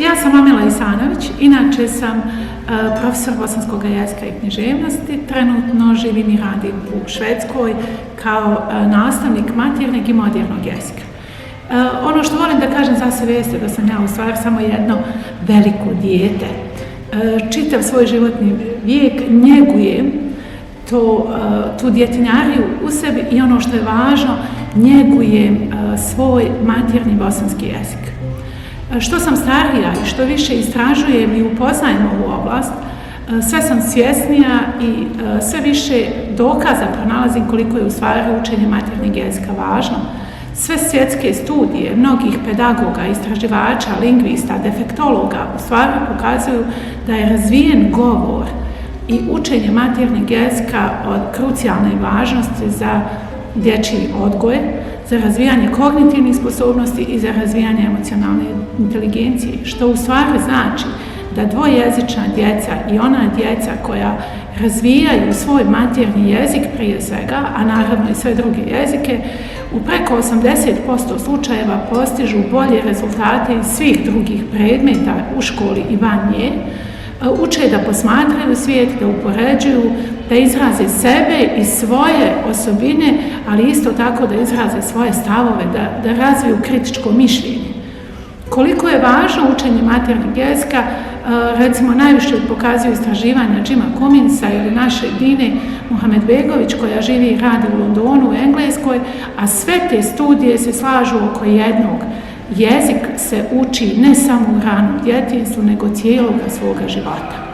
Ja sam Amila Isanović, inače sam profesor bosanskog jezika i književnosti, trenutno živim i radim u Švedskoj kao nastavnik maternjeg i modernog jezika. Ono što volim da kažem za sebe jeste da sam ja u stvari samo jedno veliko dijete. Čitav svoj životni vijek njegujem tu djetinjariju u sebi i ono što je važno, njegujem svoj maternji bosanski jezik. Što sam starija i što više istražujem i upoznajem ovu oblast, sve sam svjesnija i sve više dokaza pronalazim koliko je u stvari učenje maternjeg jezika važno. Sve svjetske studije mnogih pedagoga, istraživača, lingvista, defektologa u stvari pokazuju da je razvijen govor i učenje maternjeg jezika od krucijalne važnosti za dječji odgoj, za razvijanje kognitivnih sposobnosti i za razvijanje emocionalne inteligencije, što u stvari znači da dvojezična djeca i ona djeca koja razvijaju svoj maternji jezik prije svega, a naravno i sve druge jezike, u preko 80% slučajeva postižu bolje rezultate iz svih drugih predmeta u školi i van nje, uče da posmatraju svijet, da upoređuju, da izraze sebe i svoje osobine, ali isto tako da izraze svoje stavove, da razviju kritičko mišljenje. Koliko je važno učenje maternjeg jezika, recimo najviše pokazuju istraživanja Jima Cumminsa ili naše Dine Muhammedbegović koja živi i radi u Londonu, u Engleskoj, a sve te studije se slažu oko jednog. Jezik se uči ne samo u ranom djetinjstvu, nego cijeloga svoga života.